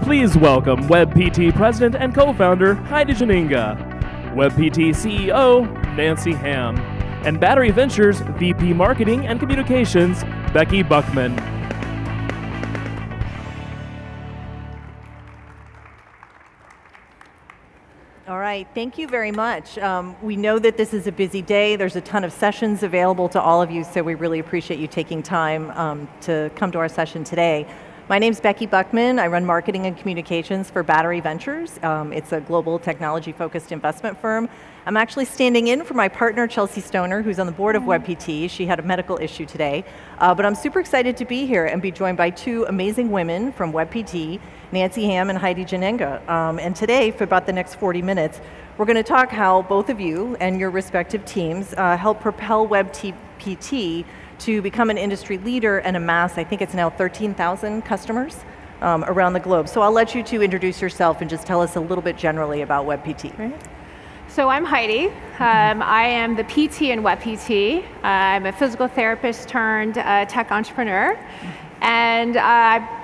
Please welcome WebPT President and Co-Founder Heidi Janinga, WebPT CEO Nancy Ham, and Battery Ventures VP Marketing and Communications Becky Buckman. All right, thank you very much. We know that this is a busy day. There's a ton of sessions available to all of you, so we really appreciate you taking time to come to our session today. My name's Becky Buckman. I run marketing and communications for Battery Ventures. It's a global technology-focused investment firm. I'm actually standing in for my partner, Chelsea Stoner, who's on the board of WebPT. She had a medical issue today, but I'm super excited to be here and be joined by two amazing women from WebPT, Nancy Ham and Heidi Janinga. And today, for about the next 40 minutes, we're going to talk how both of you and your respective teams help propel WebPT to become an industry leader and amass, I think it's now 13,000 customers around the globe. So I'll let you two introduce yourself and just tell us a little bit generally about WebPT. Right. So I'm Heidi. I am the PT in WebPT. I'm a physical therapist turned tech entrepreneur. And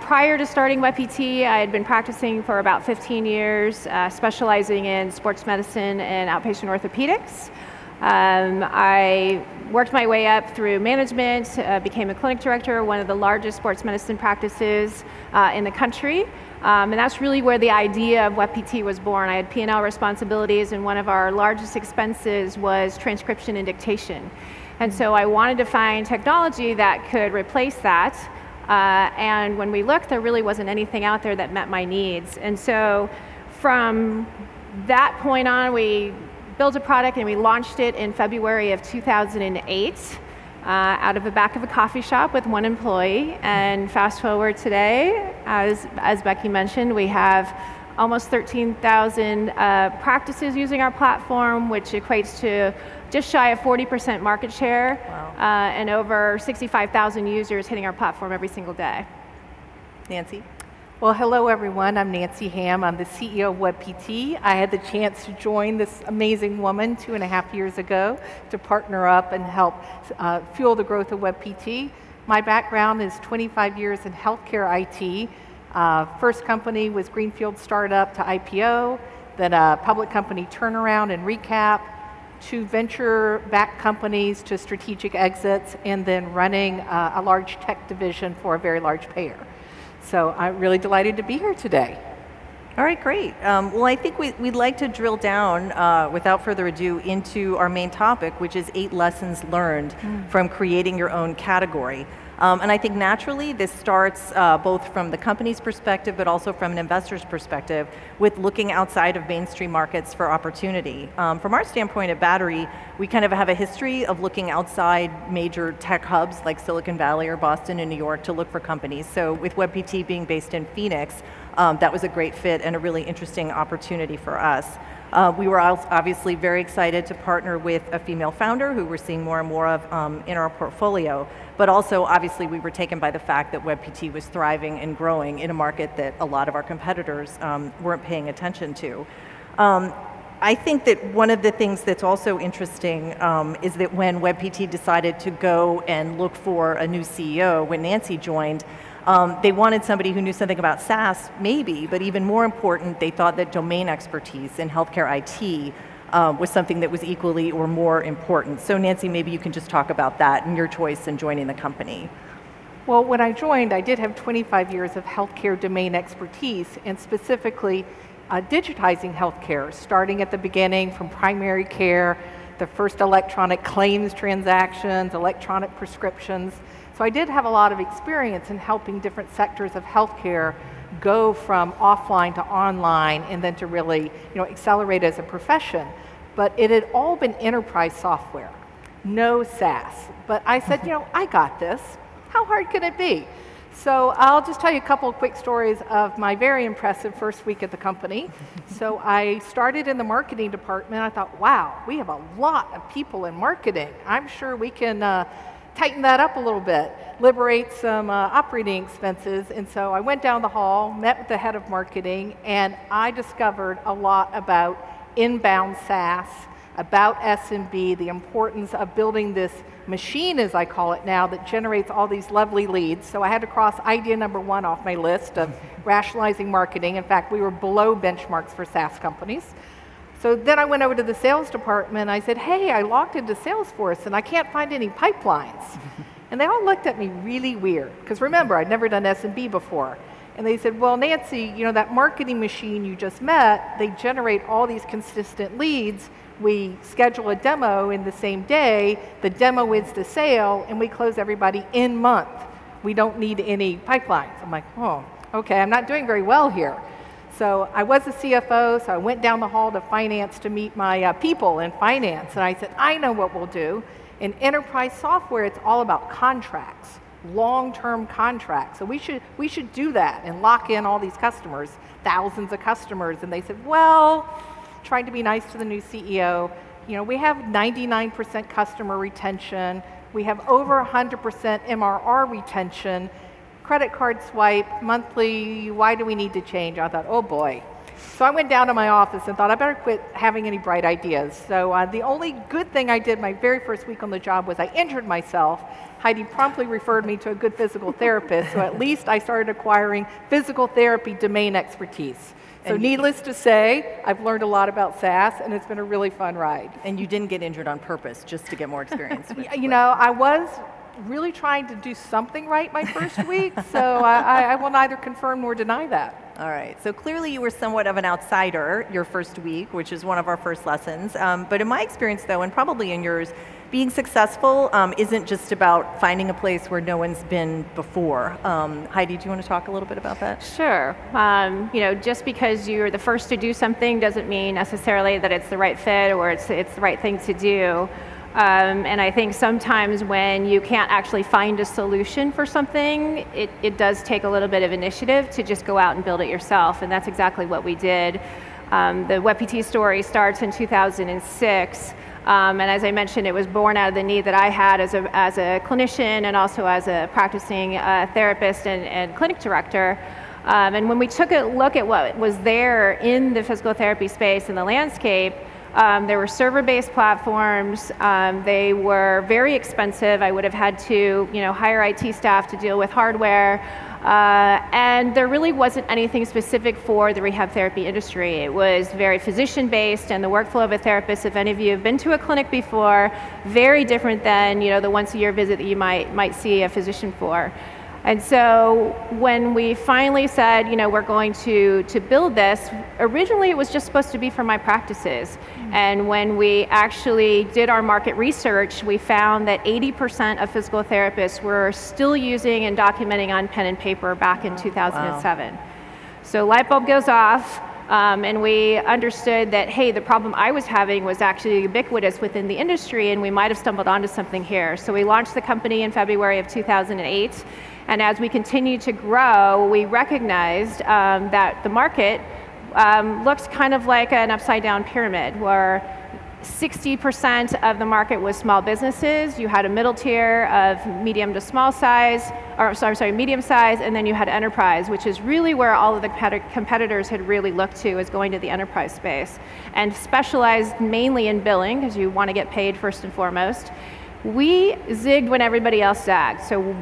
prior to starting WebPT, I had been practicing for about 15 years, specializing in sports medicine and outpatient orthopedics. I worked my way up through management, became a clinic director, one of the largest sports medicine practices in the country. And that's really where the idea of WebPT was born. I had P&L responsibilities, and one of our largest expenses was transcription and dictation. And so I wanted to find technology that could replace that. And when we looked, there really wasn't anything out there that met my needs. And so from that point on, we built a product and we launched it in February of 2008 out of the back of a coffee shop with one employee. And fast forward today, as Becky mentioned, we have almost 13,000 practices using our platform, which equates to just shy of 40% market share. Wow. And over 65,000 users hitting our platform every single day. Nancy? Well, hello everyone. I'm Nancy Ham. I'm the CEO of WebPT. I had the chance to join this amazing woman 2.5 years ago to partner up and help fuel the growth of WebPT. My background is 25 years in healthcare IT. First company was Greenfield startup to IPO, then a public company turnaround and recap, 2 venture-backed companies to strategic exits, and then running a large tech division for a very large payer. So I'm really delighted to be here today. All right, great. Well, I think we'd like to drill down, without further ado, into our main topic, which is 8 lessons learned from creating your own category. And I think naturally this starts both from the company's perspective, but also from an investor's perspective, with looking outside of mainstream markets for opportunity. From our standpoint at Battery, we kind of have a history of looking outside major tech hubs like Silicon Valley or Boston and New York to look for companies. So with WebPT being based in Phoenix, that was a great fit and a really interesting opportunity for us. We were obviously very excited to partner with a female founder who we're seeing more and more of in our portfolio, but also obviously we were taken by the fact that WebPT was thriving and growing in a market that a lot of our competitors weren't paying attention to. I think that one of the things that's also interesting is that when WebPT decided to go and look for a new CEO, when Nancy joined, they wanted somebody who knew something about SaaS, maybe, but even more important, they thought that domain expertise in healthcare IT was something that was equally or more important. So Nancy, maybe you can just talk about that and your choice in joining the company. Well, when I joined, I did have 25 years of healthcare domain expertise, and specifically digitizing healthcare, starting at the beginning from primary care, the first electronic claims transactions, electronic prescriptions. So I did have a lot of experience in helping different sectors of healthcare go from offline to online and then to really accelerate as a profession. But it had all been enterprise software, no SaaS. But I said, I got this. How hard could it be? So I'll just tell you a couple of quick stories of my very impressive first week at the company. So I started in the marketing department. I thought, wow, we have a lot of people in marketing. I'm sure we can tighten that up a little bit, liberate some operating expenses. And so I went down the hall, met with the head of marketing, and I discovered a lot about inbound SaaS, about SMB, the importance of building this machine, as I call it now, that generates all these lovely leads. So I had to cross idea number 1 off my list of rationalizing marketing. In fact, we were below benchmarks for SaaS companies. So then I went over to the sales department. I said, hey, I logged into Salesforce and I can't find any pipelines. And they all looked at me really weird, because remember, I'd never done SMB before. And they said, well, Nancy, you know, that marketing machine you just met, they generate all these consistent leads. We schedule a demo in the same day, the demo is the sale, and we close everybody in month. We don't need any pipelines. I'm like, oh, okay, I'm not doing very well here. So I was a CFO, so I went down the hall to finance to meet my people in finance, and I said, I know what we'll do. In enterprise software, it's all about contracts, long-term contracts. So we should do that and lock in all these customers, thousands of customers. And they said, well, trying to be nice to the new CEO, you know, we have 99% customer retention. We have over 100% MRR retention. Credit card swipe, monthly, why do we need to change? I thought, oh boy. So I went down to my office and thought I better quit having any bright ideas. So the only good thing I did my very first week on the job was I injured myself. Heidi promptly referred me to a good physical therapist, so at least I started acquiring physical therapy domain expertise. So needless to say, I've learned a lot about SaaS, and it's been a really fun ride. And you didn't get injured on purpose, just to get more experience. You know, I was really trying to do something right my first week, so I will neither confirm nor deny that. All right, so clearly you were somewhat of an outsider your first week, which is one of our first lessons. But in my experience though, and probably in yours, being successful isn't just about finding a place where no one's been before. Heidi, do you want to talk a little bit about that? Sure. You know, just because you're the first to do something doesn't mean necessarily that it's the right fit or it's the right thing to do. And I think sometimes when you can't actually find a solution for something, it does take a little bit of initiative to just go out and build it yourself, and that's exactly what we did. The WebPT story starts in 2006, and as I mentioned, it was born out of the need that I had as a clinician and also as a practicing therapist and clinic director. And when we took a look at what was there in the physical therapy space and the landscape, there were server-based platforms. They were very expensive. I would have had to, you know, hire IT staff to deal with hardware. And there really wasn't anything specific for the rehab therapy industry. It was very physician-based, and the workflow of a therapist, if any of you have been to a clinic before, very different than, you know, the once-a-year visit that you might see a physician for. And so when we finally said, you know, we're going to build this, originally it was just supposed to be for my practices. And when we actually did our market research, we found that 80% of physical therapists were still using and documenting on pen and paper back in 2007. Wow. So light bulb goes off. And we understood that, hey, the problem I was having was actually ubiquitous within the industry, and we might have stumbled onto something here. So we launched the company in February of 2008, and as we continued to grow, we recognized that the market looks kind of like an upside-down pyramid, where 60% of the market was small businesses. You had a middle tier of medium to small size, or sorry, medium size, and then you had enterprise, which is really where all of the competitors had really looked to, is going to the enterprise space, and specialized mainly in billing, because you want to get paid first and foremost. We zigged when everybody else zagged. So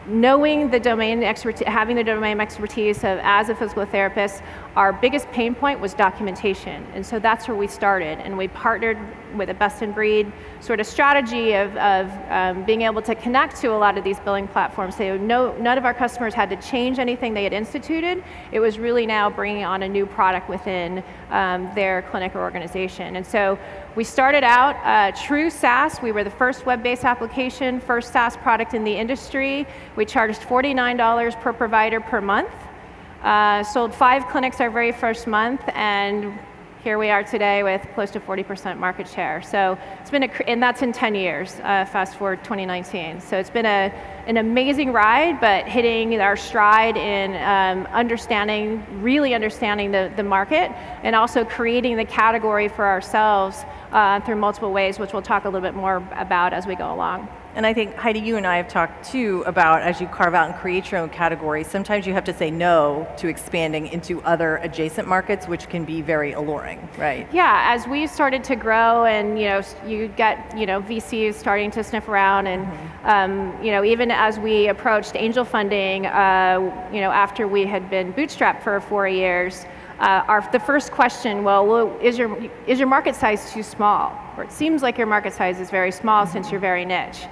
knowing the domain expertise, having the domain expertise as a physical therapist, our biggest pain point was documentation. And so that's where we started. And we partnered with a best-in-breed sort of strategy of being able to connect to a lot of these billing platforms. So none of our customers had to change anything they had instituted. It was really now bringing on a new product within their clinic or organization. And so we started out true SaaS. We were the first web-based application, first SaaS product in the industry. We charged $49 per provider per month. Sold 5 clinics our very first month, and here we are today with close to 40% market share. So it's been and that's in 10 years, fast forward 2019. So it's been an amazing ride, but hitting our stride in really understanding the market, and also creating the category for ourselves through multiple ways, which we'll talk a little bit more about as we go along. And I think, Heidi, you and I have talked too about, as you carve out and create your own category, sometimes you have to say no to expanding into other adjacent markets, which can be very alluring, right? Yeah, as we started to grow, and you get VCs starting to sniff around, and even as we approached angel funding, after we had been bootstrapped for 4 years, the first question, is your market size too small? Or it seems like your market size is very small since you're very niche.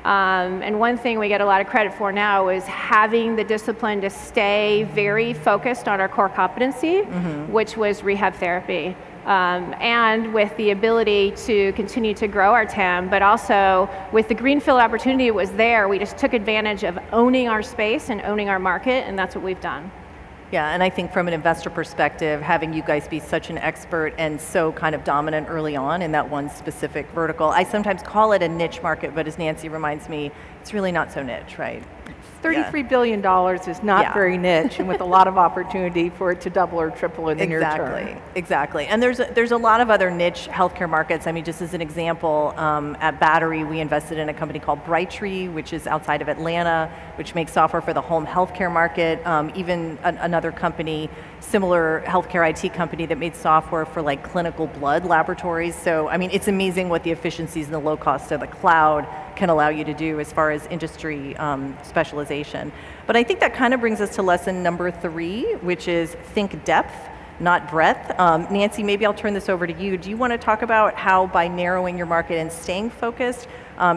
And one thing we get a lot of credit for now is having the discipline to stay very focused on our core competency, which was rehab therapy. And with the ability to continue to grow our TAM, but also with the greenfield opportunity it was there, we just took advantage of owning our space and owning our market, and that's what we've done. Yeah, and I think from an investor perspective, having you guys be such an expert and so kind of dominant early on in that one specific vertical, I sometimes call it a niche market, but as Nancy reminds me, it's really not so niche, right? $33 billion is not very niche, and with a lot of opportunity for it to double or triple in the near term. Exactly. And there's a lot of other niche healthcare markets. I mean, just as an example, at Battery, we invested in a company called Brightree, which is outside of Atlanta, which makes software for the home healthcare market. Even another company, similar healthcare IT company that made software for like clinical blood laboratories. So, I mean, it's amazing what the efficiencies and the low cost of the cloud can allow you to do as far as industry specialization. But I think that kind of brings us to lesson number 3, which is think depth, not breadth. Nancy, maybe I'll turn this over to you. Do you want to talk about how by narrowing your market and staying focused,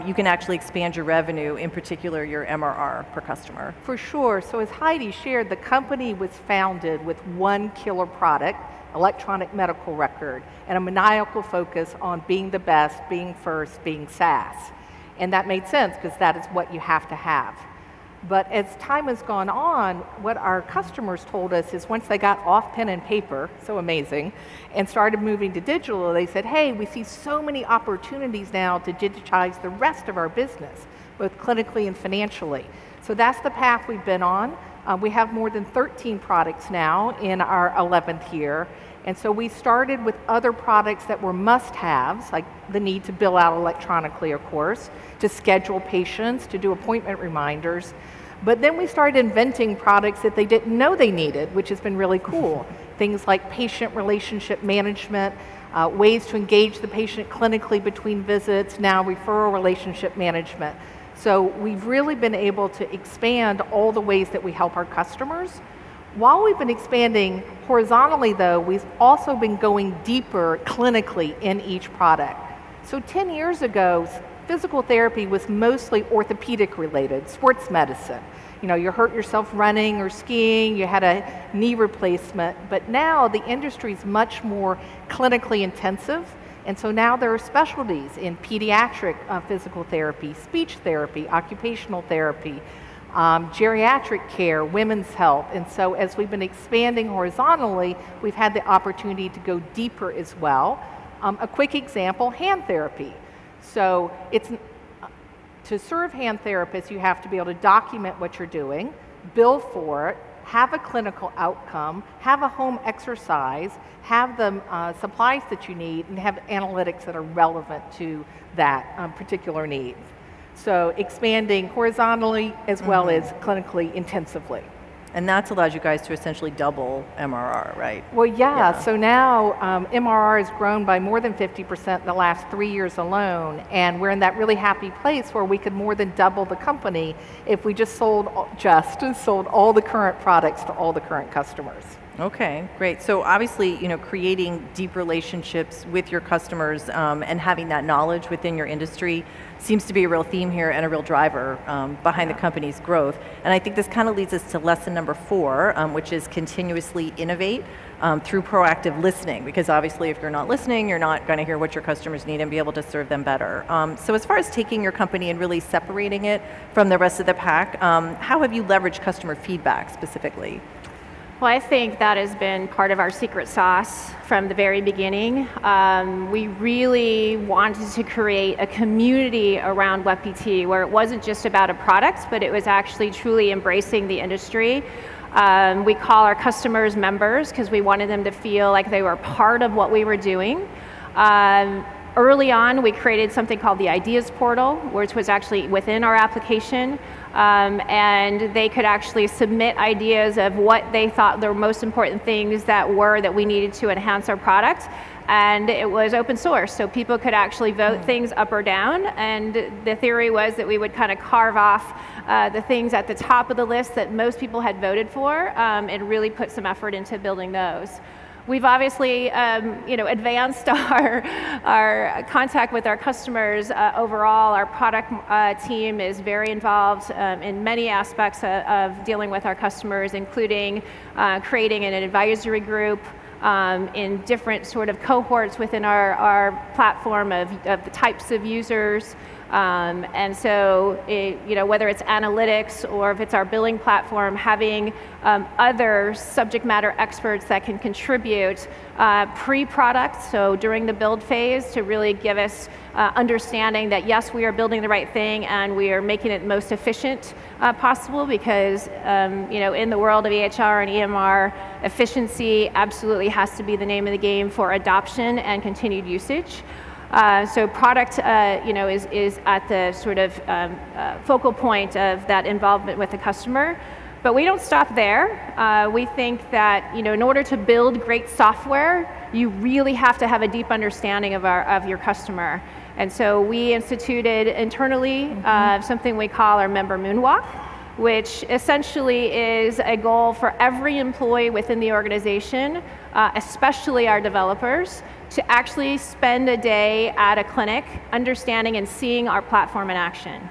you can actually expand your revenue, in particular your MRR per customer? For sure. So as Heidi shared, the company was founded with one killer product, electronic medical record, and a maniacal focus on being the best, being first, being SaaS. And that made sense because that is what you have to have. But as time has gone on, what our customers told us is once they got off pen and paper, so amazing, and started moving to digital, they said, hey, we see so many opportunities now to digitize the rest of our business, both clinically and financially. So that's the path we've been on. We have more than 13 products now in our 11th year. And so we started with other products that were must-haves, like the need to bill out electronically, of course, to schedule patients, to do appointment reminders. But then we started inventing products that they didn't know they needed, which has been really cool. Things like patient relationship management, ways to engage the patient clinically between visits, now referral relationship management. So we've really been able to expand all the ways that we help our customers. While we've been expanding horizontally, though, we've also been going deeper clinically in each product. So 10 years ago, physical therapy was mostly orthopedic related, sports medicine. You hurt yourself running or skiing, you had a knee replacement, but now the industry is much more clinically intensive. And so now there are specialties in pediatric physical therapy, speech therapy, occupational therapy, geriatric care, women's health. And so as we've been expanding horizontally, we've had the opportunity to go deeper as well. A quick example, hand therapy. So to serve hand therapists, you have to be able to document what you're doing, bill for it, have a clinical outcome, have a home exercise, have the supplies that you need, and have analytics that are relevant to that particular need. So expanding horizontally as well as clinically intensively. And that's allowed you guys to essentially double MRR, right? Well, yeah. So now MRR has grown by more than 50% in the last 3 years alone, and we're in that really happy place where we could more than double the company if we just sold all the current products to all the current customers. Okay, great. So obviously, creating deep relationships with your customers and having that knowledge within your industry seems to be a real theme here and a real driver behind the company's growth. And I think this kind of leads us to lesson number 4, which is continuously innovate through proactive listening. Because obviously, if you're not listening, you're not going to hear what your customers need and be able to serve them better. So as far as taking your company and really separating it from the rest of the pack, how have you leveraged customer feedback specifically? Well, I think that has been part of our secret sauce from the very beginning. We really wanted to create a community around WebPT where it wasn't just about a product, but it was actually truly embracing the industry. We call our customers members because we wanted them to feel like they were part of what we were doing. Early on, we created something called the Ideas Portal, which was actually within our application, and they could actually submit ideas of what they thought the most important things that we needed to enhance our product. And it was open source, so people could actually vote things up or down, and the theory was that we would kind of carve off the things at the top of the list that most people had voted for, and really put some effort into building those. We've obviously advanced our contact with our customers overall. Our product team is very involved in many aspects of dealing with our customers, including creating an advisory group in different sort of cohorts within our platform of the types of users. And so, whether it's analytics or if it's our billing platform, having other subject matter experts that can contribute pre-product, so during the build phase, to really give us understanding that yes, we are building the right thing and we are making it most efficient possible, because in the world of EHR and EMR, efficiency absolutely has to be the name of the game for adoption and continued usage. So product, is at the sort of focal point of that involvement with the customer. But we don't stop there. We think that in order to build great software, you really have to have a deep understanding of your customer. And so we instituted internally something we call our member moonwalk, which essentially is a goal for every employee within the organization, especially our developers, to actually spend a day at a clinic understanding and seeing our platform in action.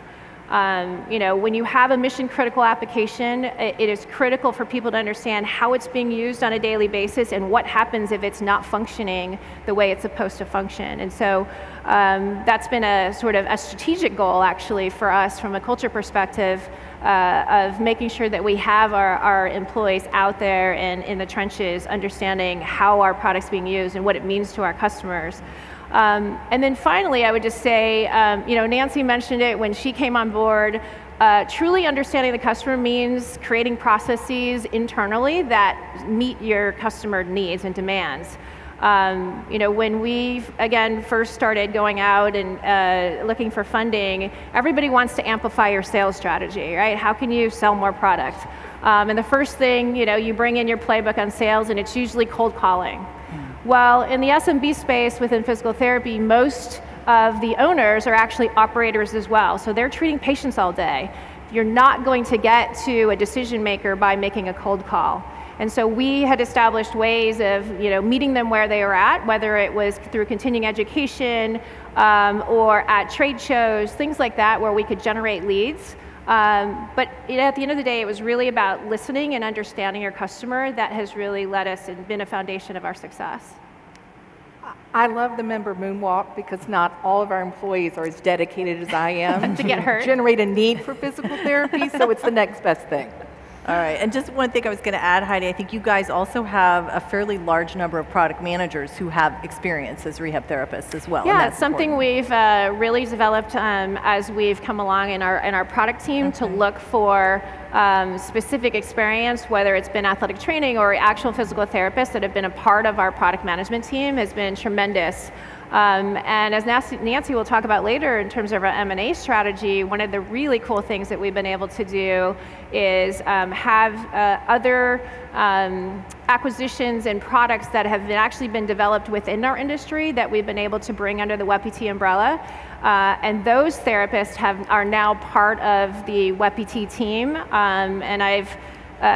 When you have a mission critical application, it is critical for people to understand how it's being used on a daily basis and what happens if it's not functioning the way it's supposed to function. And so that's been a sort of a strategic goal actually for us from a culture perspective, of making sure that we have our employees out there and in the trenches understanding how our product's being used and what it means to our customers. And then finally, I would just say, Nancy mentioned it when she came on board, truly understanding the customer means creating processes internally that meet your customer needs and demands. When we, again, first started going out and looking for funding, everybody wants to amplify your sales strategy, right? How can you sell more product? And the first thing, you bring in your playbook on sales, and it's usually cold calling. Well, in the SMB space within physical therapy, most of the owners are actually operators as well. So they're treating patients all day. You're not going to get to a decision maker by making a cold call. And so we had established ways of meeting them where they were at, whether it was through continuing education or at trade shows, things like that, where we could generate leads. But at the end of the day, it was really about listening and understanding your customer that has really led us and been a foundation of our success. I love the member moonwalk because not all of our employees are as dedicated as I am to get hurt, generate a need for physical therapy, so it's the next best thing. All right, and just one thing I was going to add, Heidi, I think you guys also have a fairly large number of product managers who have experience as rehab therapists as well. Yeah, it's something we've really developed as we've come along in our product team to look for specific experience, whether it's been athletic training or actual physical therapists that have been a part of our product management team has been tremendous. And as Nancy will talk about later in terms of our M&A strategy, one of the really cool things that we've been able to do is have other acquisitions and products that have actually been developed within our industry that we've been able to bring under the WebPT umbrella. And those therapists are now part of the WebPT team. And I've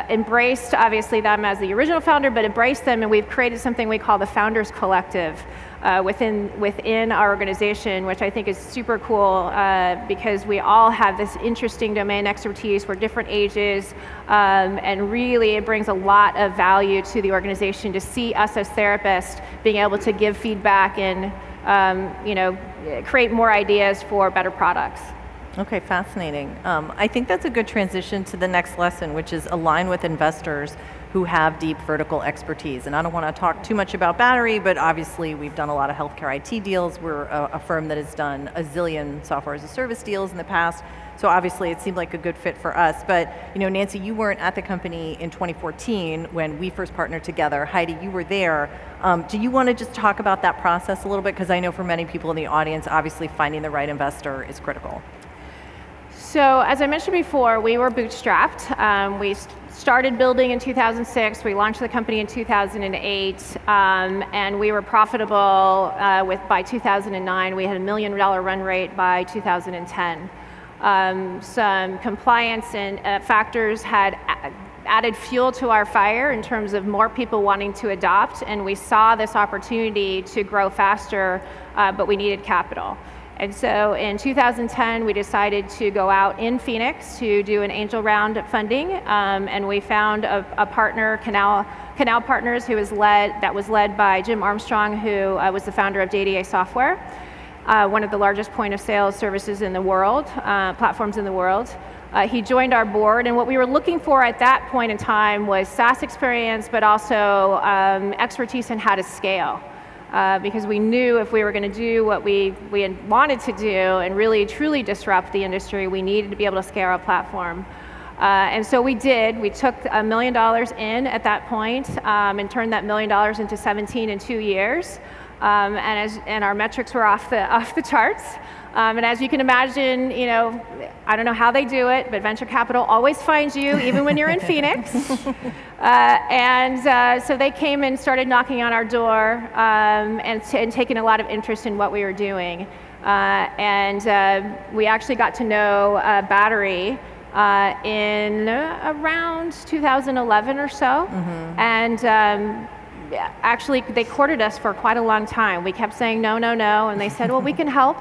embraced, obviously, them as the original founder, but embraced them, and we've created something we call the Founders Collective within our organization, which I think is super cool because we all have this interesting domain expertise. We're different ages, and really it brings a lot of value to the organization to see us as therapists being able to give feedback and create more ideas for better products. Okay, fascinating. I think that's a good transition to the next lesson, which is align with investors who have deep vertical expertise. And I don't want to talk too much about Battery, but obviously we've done a lot of healthcare IT deals. We're a firm that has done a zillion software as a service deals in the past. So obviously it seemed like a good fit for us. But Nancy, you weren't at the company in 2014 when we first partnered together. Heidi, you were there. Do you want to just talk about that process a little bit? Because I know for many people in the audience, obviously finding the right investor is critical. So as I mentioned before, we were bootstrapped. We started building in 2006. We launched the company in 2008, and we were profitable by 2009. We had $1 million run rate by 2010. Some compliance and factors had added fuel to our fire in terms of more people wanting to adopt, and we saw this opportunity to grow faster, but we needed capital. And so in 2010, we decided to go out in Phoenix to do an angel round of funding, and we found a partner, Canal Partners, that was led by Jim Armstrong, who was the founder of JDA Software, one of the largest point of sale services in the world, platforms in the world. He joined our board, and what we were looking for at that point in time was SaaS experience, but also expertise in how to scale. Because we knew if we were going to do what we had wanted to do and really truly disrupt the industry, we needed to be able to scale our platform. And so we did. We took $1 million in at that point, and turned that $1 million into 17 in 2 years. And our metrics were off the charts. And as you can imagine, I don't know how they do it, but venture capital always finds you, even when you're in Phoenix. So they came and started knocking on our door and taking a lot of interest in what we were doing. We actually got to know Battery in around 2011 or so. Mm-hmm. And actually, they courted us for quite a long time. We kept saying no, no, no, and they said, well, we can help.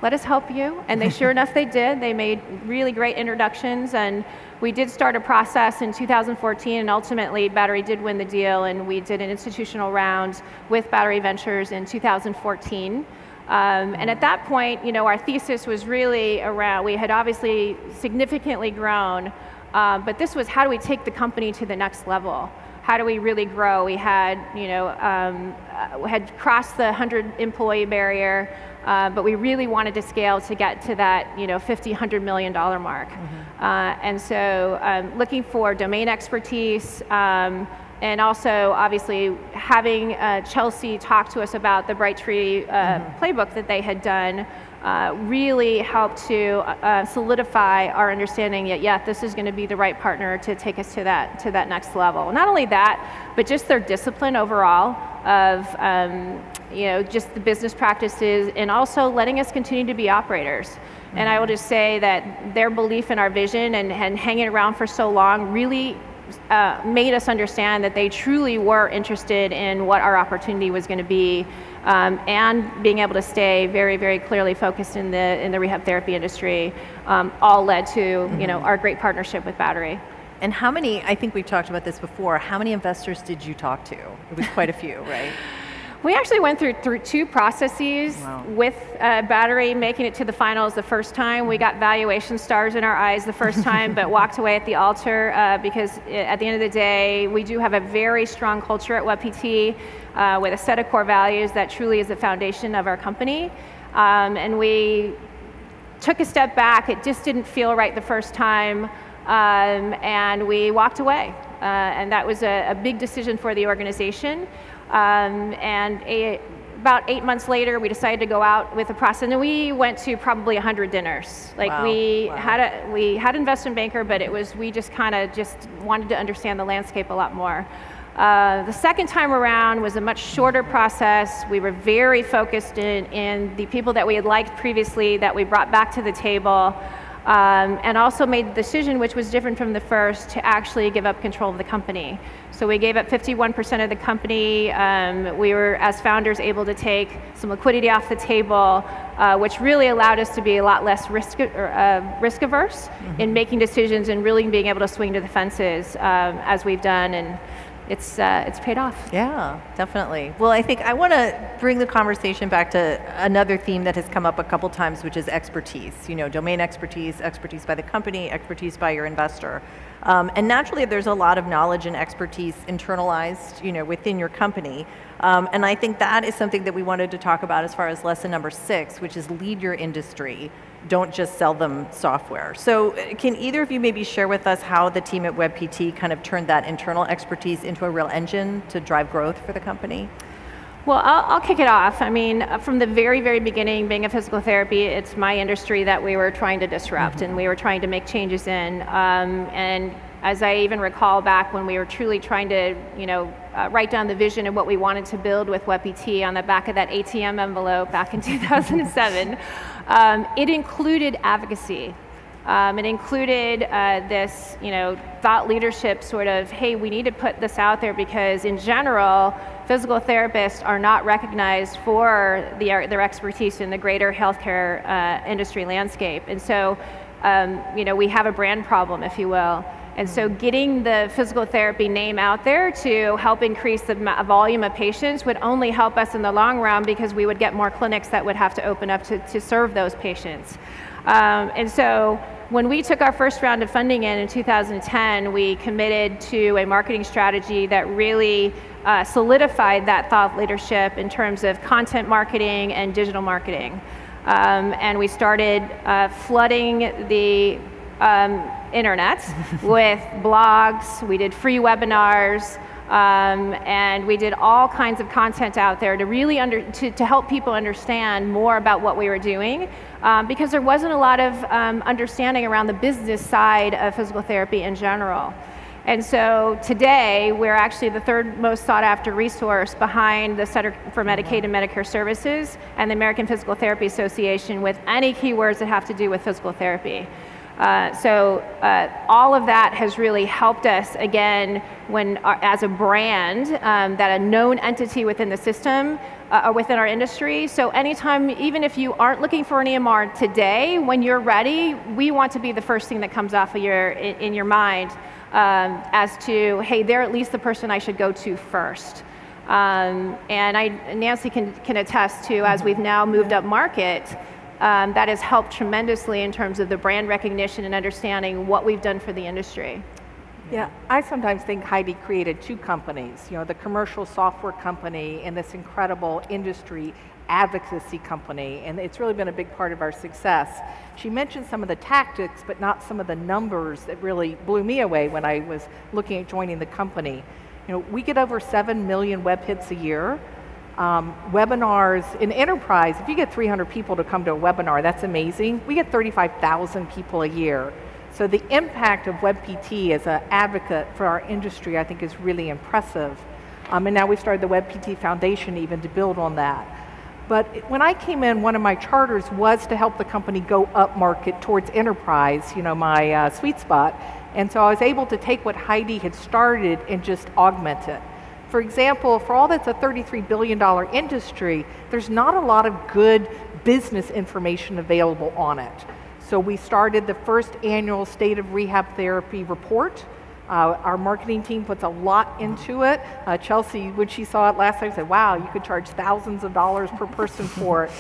Let us help you. And they sure enough, they did. They made really great introductions, and we did start a process in 2014, and ultimately Battery did win the deal, and we did an institutional round with Battery Ventures in 2014. And at that point, our thesis was really around, we had obviously significantly grown, but this was how do we take the company to the next level? How do we really grow? We had, had crossed the 100 employee barrier, but we really wanted to scale to get to that, $50, $100 million mark. Mm-hmm. And so looking for domain expertise, and also obviously having Chelsea talk to us about the Brightree playbook that they had done, really helped to solidify our understanding that, yeah, this is going to be the right partner to take us to that next level. Not only that, but just their discipline overall of just the business practices, and also letting us continue to be operators. Mm-hmm. And I will just say that their belief in our vision and hanging around for so long really made us understand that they truly were interested in what our opportunity was going to be, and being able to stay very, very clearly focused in the rehab therapy industry, all led to our great partnership with Battery. And how many, I think we've talked about this before, how many investors did you talk to? It was quite a few, right? We actually went through 2 processes. Wow. With Battery making it to the finals the first time. We got valuation stars in our eyes the first time, but walked away at the altar because at the end of the day, we do have a very strong culture at WebPT with a set of core values that truly is the foundation of our company. And we took a step back. It just didn't feel right the first time, and we walked away. And that was a big decision for the organization. About 8 months later, we decided to go out with a process, and we went to probably 100 dinners. Like, wow. We had an investment banker, but we just kind of wanted to understand the landscape a lot more. The second time around was a much shorter process. We were very focused in the people that we had liked previously that we brought back to the table. And also made the decision, which was different from the first, to actually give up control of the company. So we gave up 51% of the company. We were, as founders, able to take some liquidity off the table, which really allowed us to be a lot less risk averse in making decisions and really being able to swing to the fences as we've done. And it's paid off. Yeah, definitely. Well, I think I want to bring the conversation back to another theme that has come up a couple times, which is expertise. You know, domain expertise, expertise by the company, expertise by your investor. And naturally, there's a lot of knowledge and expertise internalized, you know, within your company. And I think that is something that we wanted to talk about as far as lesson number 6, which is lead your industry. Don't just sell them software. So can either of you maybe share with us how the team at WebPT kind of turned that internal expertise into a real engine to drive growth for the company? Well, I'll kick it off. I mean, from the very, very beginning, being a physical therapy, it's my industry that we were trying to disrupt and we were trying to make changes in. And as I even recall back when we were truly trying to, you know, write down the vision of what we wanted to build with WebPT on the back of that ATM envelope back in 2007, it included advocacy. It included this, you know, thought leadership sort of, hey, we need to put this out there because in general, physical therapists are not recognized for their expertise in the greater healthcare industry landscape. And so, you know, we have a brand problem, if you will. And so getting the physical therapy name out there to help increase the volume of patients would only help us in the long run because we would get more clinics that would have to open up to serve those patients. And so when we took our first round of funding in 2010, we committed to a marketing strategy that really solidified that thought leadership in terms of content marketing and digital marketing. And we started flooding the internet with blogs, we did free webinars, and we did all kinds of content out there to really to help people understand more about what we were doing, because there wasn't a lot of understanding around the business side of physical therapy in general. And so today, we're actually the 3rd most sought after resource behind the Center for Medicaid and Medicare Services and the American Physical Therapy Association with any keywords that have to do with physical therapy. So all of that has really helped us, again, as a brand, that a known entity within the system, or within our industry. So anytime, even if you aren't looking for an EMR today, when you're ready, we want to be the first thing that comes off of in your mind as to, hey, they're at least the person I should go to first. And Nancy can attest to, as we've now moved up market, that has helped tremendously in terms of the brand recognition and understanding what we've done for the industry. Yeah, I sometimes think Heidi created 2 companies, you know, the commercial software company and this incredible industry advocacy company, and it's really been a big part of our success. She mentioned some of the tactics, but not some of the numbers that really blew me away when I was looking at joining the company. You know, we get over 7 million web hits a year. Webinars in enterprise, if you get 300 people to come to a webinar, that's amazing. We get 35,000 people a year. So the impact of WebPT as an advocate for our industry, I think, is really impressive. And now we started the WebPT Foundation even to build on that. But when I came in, one of my charters was to help the company go up market towards enterprise, you know, my sweet spot. And so I was able to take what Heidi had started and just augment it. For example, for all that's a $33 billion industry, there's not a lot of good business information available on it. So we started the first annual State of Rehab Therapy report. Our marketing team puts a lot into it. Chelsea, when she saw it last time, said, wow, you could charge thousands of dollars per person for it.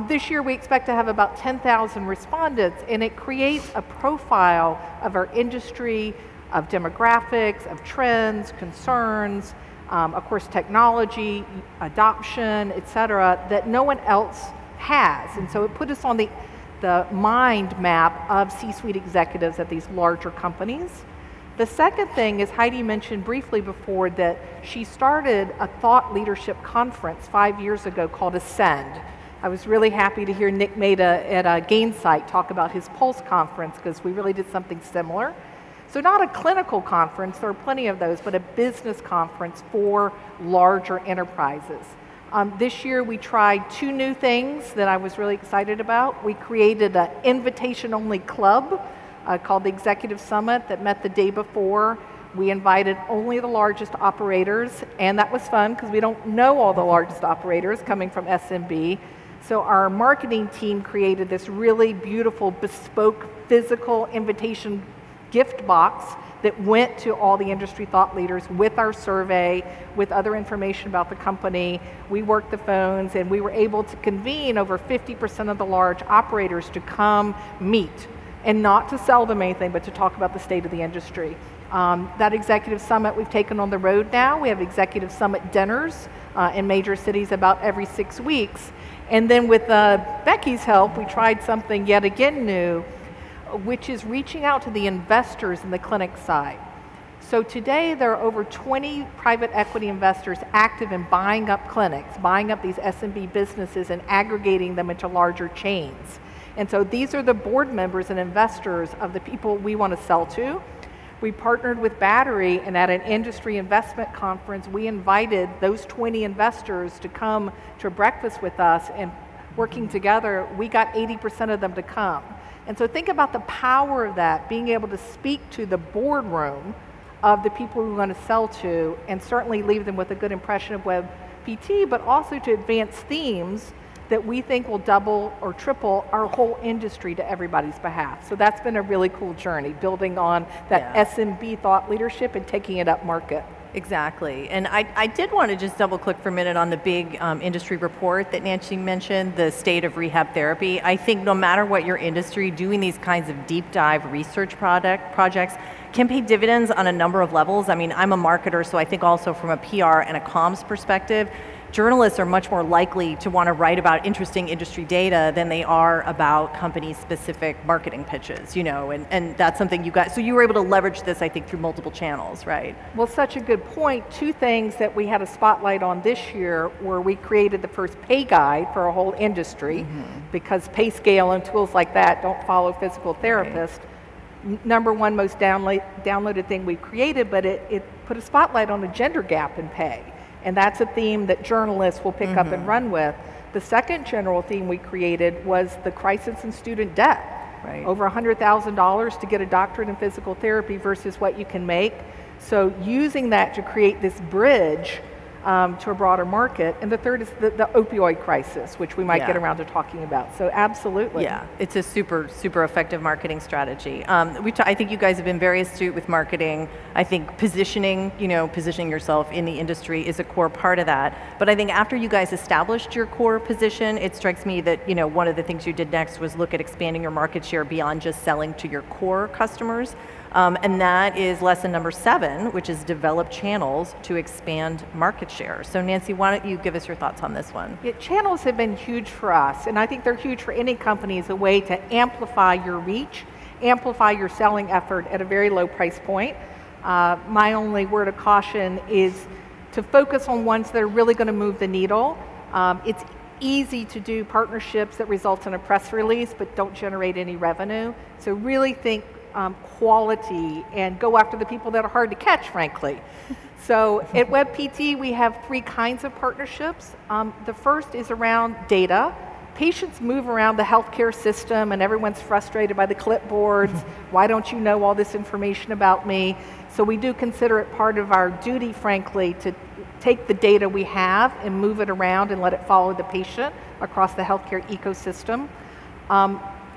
This year we expect to have about 10,000 respondents, and it creates a profile of our industry, of demographics, of trends, concerns, of course, technology, adoption, et cetera, that no one else has. And so it put us on the mind map of C-suite executives at these larger companies. The second thing is Heidi mentioned briefly before that she started a thought leadership conference 5 years ago called Ascend. I was really happy to hear Nick Mehta at Gainsight talk about his Pulse conference because we really did something similar. So not a clinical conference, there are plenty of those, but a business conference for larger enterprises. This year we tried 2 new things that I was really excited about. We created an invitation-only club called the Executive Summit that met the day before. We invited only the largest operators, and that was fun because we don't know all the largest operators coming from SMB. So our marketing team created this really beautiful, bespoke, physical invitation gift box that went to all the industry thought leaders with our survey, with other information about the company. We worked the phones, and we were able to convene over 50% of the large operators to come meet, and not to sell them anything, but to talk about the state of the industry. That executive summit we've taken on the road now. We have executive summit dinners in major cities about every 6 weeks. And then with Becky's help, we tried something yet again new, which is reaching out to the investors in the clinic side. So today there are over 20 private equity investors active in buying up clinics, buying up these SMB businesses and aggregating them into larger chains. And so these are the board members and investors of the people we want to sell to. We partnered with Battery, and at an industry investment conference, we invited those 20 investors to come to a breakfast with us, and working together, we got 80% of them to come. And so think about the power of that, being able to speak to the boardroom of the people we want to sell to, and certainly leave them with a good impression of WebPT, but also to advance themes that we think will double or triple our whole industry to everybody's behalf. So that's been a really cool journey, building on that SMB thought leadership and taking it up market. Exactly, and I did want to just double click for a minute on the big industry report that Nancy mentioned, the state of rehab therapy. I think no matter what your industry, doing these kinds of deep dive research projects can pay dividends on a number of levels. I mean, I'm a marketer, so I think also from a PR and a comms perspective, journalists are much more likely to want to write about interesting industry data than they are about company-specific marketing pitches, you know, and that's something you guys, so you were able to leverage this, I think, through multiple channels, right? Well, such a good point. Two things that we had a spotlight on this year were we created the first pay guide for our whole industry, because pay scale and tools like that don't follow physical therapists. Right. Number one most downloaded thing we created, but it put a spotlight on the gender gap in pay. And that's a theme that journalists will pick up and run with. The second general theme we created was the crisis in student debt. Right. Over $100,000 to get a doctorate in physical therapy versus what you can make. So using that to create this bridge to a broader market. And the third is the opioid crisis, which we might get around to talking about. So absolutely. Yeah, it's a super, super effective marketing strategy. I think you guys have been very astute with marketing. I think positioning yourself in the industry is a core part of that. But I think after you guys established your core position, it strikes me that one of the things you did next was look at expanding your market share beyond just selling to your core customers. And that is lesson number 7, which is develop channels to expand market share. So Nancy, why don't you give us your thoughts on this one? Yeah, channels have been huge for us, and I think they're huge for any company as a way to amplify your reach, amplify your selling effort at a very low price point. My only word of caution is to focus on ones that are really going to move the needle. It's easy to do partnerships that result in a press release but don't generate any revenue. So really think quality and go after the people that are hard to catch, frankly. So at WebPT, we have 3 kinds of partnerships. The first is around data. Patients move around the healthcare system and everyone's frustrated by the clipboards. Why don't you know all this information about me? So we do consider it part of our duty, frankly, to take the data we have and move it around and let it follow the patient across the healthcare ecosystem.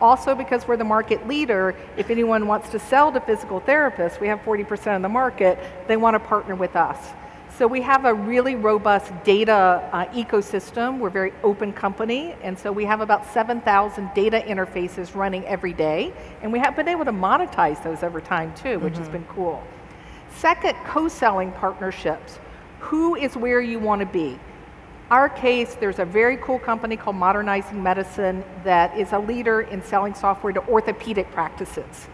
Also, because we're the market leader, if anyone wants to sell to physical therapists, we have 40% of the market, they want to partner with us. So we have a really robust data ecosystem. We're a very open company, and so we have about 7,000 data interfaces running every day, and we have been able to monetize those over time too, which has been cool. Second, co-selling partnerships. Who is where you want to be? Our case, there's a very cool company called Modernizing Medicine that is a leader in selling software to orthopedic practices.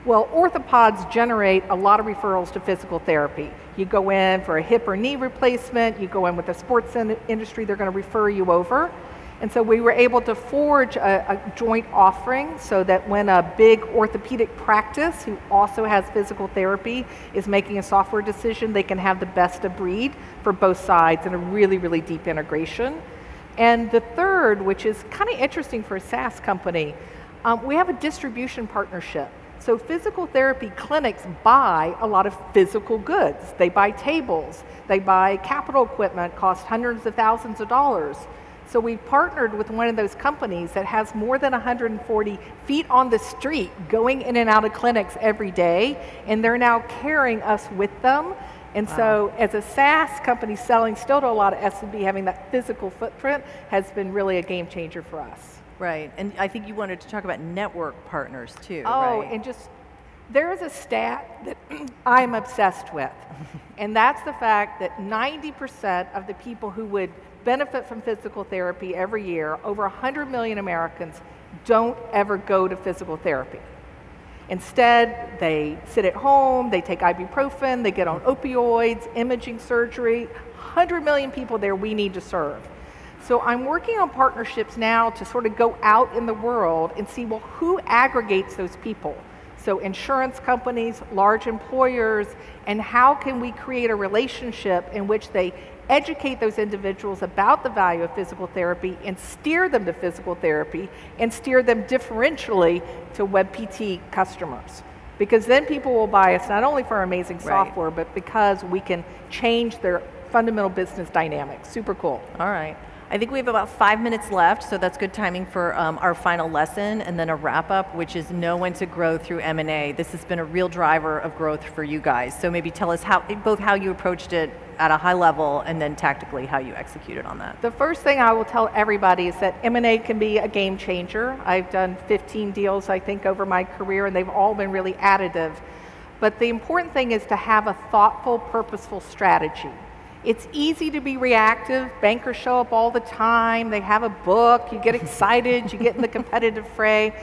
Well, orthopods generate a lot of referrals to physical therapy. You go in for a hip or knee replacement, you go in with the sports industry, they're going to refer you over. And so we were able to forge a joint offering so that when a big orthopedic practice who also has physical therapy is making a software decision, they can have the best of breed for both sides and a really, really deep integration. And the third, which is kind of interesting for a SaaS company, we have a distribution partnership. So physical therapy clinics buy a lot of physical goods. They buy tables, they buy capital equipment, cost hundreds of thousands of dollars. So we've partnered with one of those companies that has more than 140 feet on the street going in and out of clinics every day, and they're now carrying us with them. And so as a SaaS company selling still to a lot of SMB, having that physical footprint has been really a game changer for us. Right, and I think you wanted to talk about network partners too, Oh, right? and just, there is a stat that I'm obsessed with, and that's the fact that 90% of the people who would benefit from physical therapy every year, over 100 million Americans, don't ever go to physical therapy. Instead, they sit at home, they take ibuprofen, they get on opioids, imaging surgery, 100 million people there we need to serve. So I'm working on partnerships now to sort of go out in the world and see, well, who aggregates those people? So insurance companies, large employers, and how can we create a relationship in which they educate those individuals about the value of physical therapy and steer them to physical therapy and steer them differentially to WebPT customers. Because then people will buy us not only for our amazing software, but because we can change their fundamental business dynamics. Super cool. All right. I think we have about 5 minutes left, so that's good timing for our final lesson and then a wrap up, which is know when to grow through M&A. This has been a real driver of growth for you guys. So maybe tell us both how you approached it at a high level and then tactically how you executed on that. The first thing I will tell everybody is that M&A can be a game changer. I've done 15 deals, I think, over my career, and they've all been really additive. But the important thing is to have a thoughtful, purposeful strategy. It's easy to be reactive. Bankers show up all the time. They have a book. You get excited. You get in the competitive fray.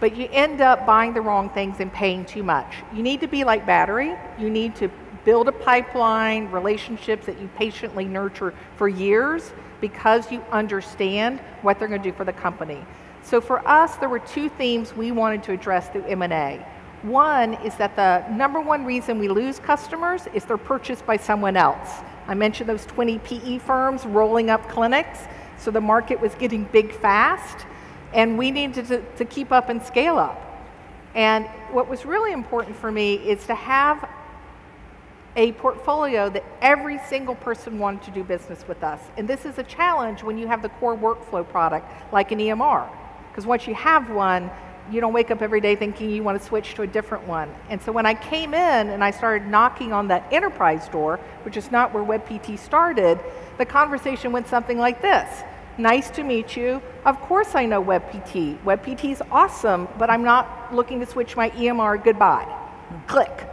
But you end up buying the wrong things and paying too much. You need to be like battery. You need to build a pipeline, relationships that you patiently nurture for years because you understand what they're going to do for the company. So for us, there were two themes we wanted to address through M&A. One is that the number one reason we lose customers is they're purchased by someone else. I mentioned those 20 PE firms rolling up clinics, so the market was getting big fast, and we needed to keep up and scale up. And what was really important for me is to have a portfolio that every single person wanted to do business with us. And this is a challenge when you have the core workflow product like an EMR, because once you have one, you don't wake up every day thinking you want to switch to a different one. And so when I came in and I started knocking on that enterprise door, which is not where WebPT started, the conversation went something like this. Nice to meet you. Of course I know WebPT. WebPT is awesome, but I'm not looking to switch my EMR. Goodbye. Click.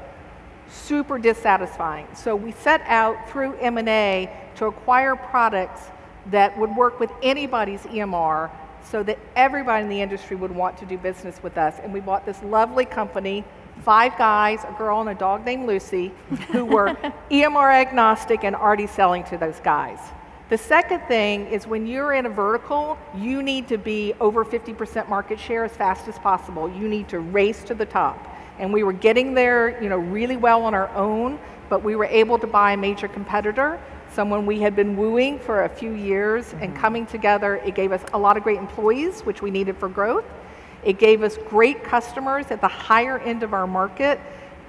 Super dissatisfying. So we set out through M&A to acquire products that would work with anybody's EMR so that everybody in the industry would want to do business with us. And we bought this lovely company, 5 guys, a girl and a dog named Lucy, who were EMR agnostic and already selling to those guys. The second thing is when you're in a vertical, you need to be over 50% market share as fast as possible. You need to race to the top. And we were getting there, really well on our own, but we were able to buy a major competitor, someone we had been wooing for a few years, and coming together, it gave us a lot of great employees, which we needed for growth. It gave us great customers at the higher end of our market,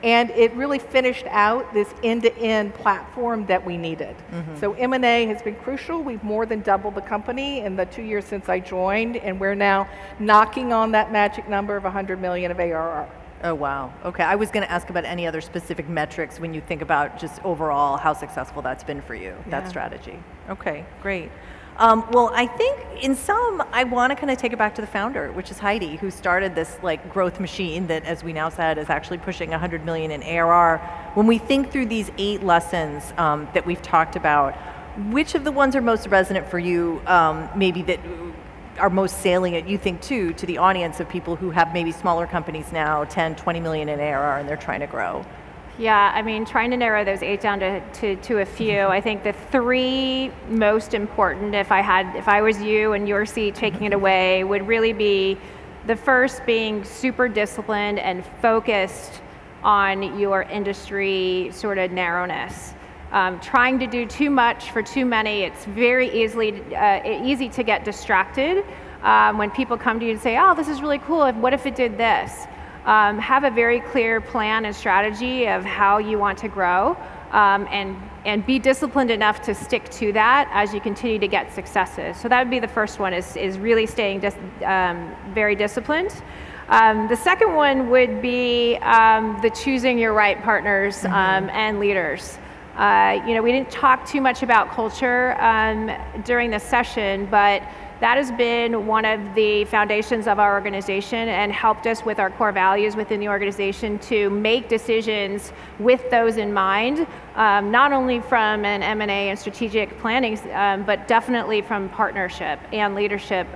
and it really finished out this end-to-end platform that we needed. So M&A has been crucial. We've more than doubled the company in the 2 years since I joined, and we're now knocking on that magic number of 100 million of ARR. Oh, wow. Okay, I was going to ask about any other specific metrics when you think about just overall how successful that's been for you, that strategy. Okay, great. Well, I think in some, I want to kind of take it back to the founder, which is Heidi, who started this growth machine that, as we now said, is actually pushing 100 million in ARR. When we think through these 8 lessons that we've talked about, which of the ones are most resonant for you, maybe that are most salient, you think, to the audience of people who have maybe smaller companies now, 10, 20 million in ARR, and they're trying to grow? Yeah, I mean, trying to narrow those 8 down to a few. I think the 3 most important, if I was you in your seat taking it away, would really be the first being super disciplined and focused on your industry sort of narrowness. Trying to do too much for too many, it's very easy to get distracted when people come to you and say, oh, this is really cool, what if it did this? Have a very clear plan and strategy of how you want to grow. and be disciplined enough to stick to that as you continue to get successes. So that would be the first one, is really staying very disciplined. The second one would be the choosing your right partners and leaders. We didn't talk too much about culture during this session, but that has been one of the foundations of our organization and helped us with our core values within the organization to make decisions with those in mind, not only from an M&A and strategic planning, but definitely from partnership and leadership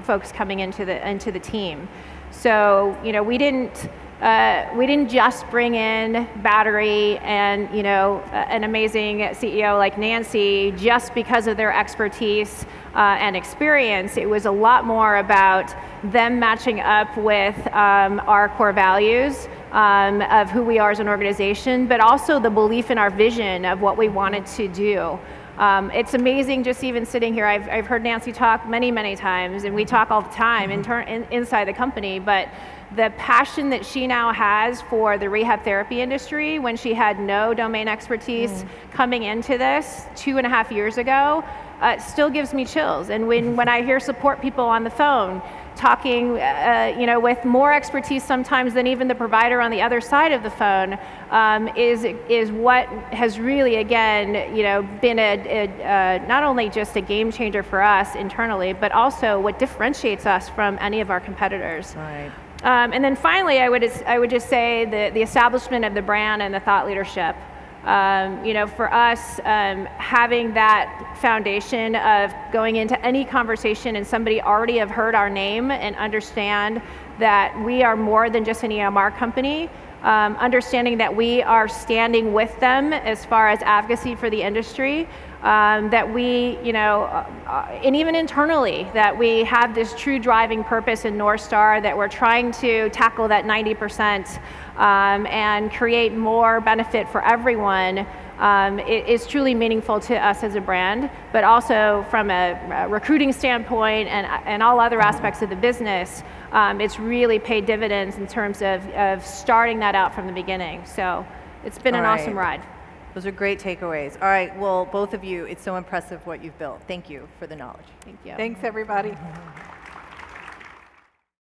folks coming into the team. So, we didn't just bring in Battery and an amazing CEO like Nancy just because of their expertise and experience. It was a lot more about them matching up with our core values of who we are as an organization, but also the belief in our vision of what we wanted to do. It's amazing just even sitting here. I've heard Nancy talk many, many times, and we talk all the time inside the company, but the passion that she now has for the rehab therapy industry when she had no domain expertise coming into this 2.5 years ago still gives me chills. And when I hear support people on the phone talking with more expertise sometimes than even the provider on the other side of the phone, is what has really, again, been not only just a game changer for us internally, but also what differentiates us from any of our competitors. Right. And then finally, I would just say the establishment of the brand and the thought leadership. For us, having that foundation of going into any conversation and somebody already have heard our name and understand that we are more than just an EMR company, understanding that we are standing with them as far as advocacy for the industry, that we, and even internally, that we have this true driving purpose in North Star, that we're trying to tackle that 90% and create more benefit for everyone. It is truly meaningful to us as a brand, but also from a recruiting standpoint and all other aspects of the business, it's really paid dividends in terms of starting that out from the beginning. So it's been an awesome ride. Those are great takeaways. All right, well, both of you, it's so impressive what you've built. Thank you for the knowledge. Thank you. Thanks, everybody.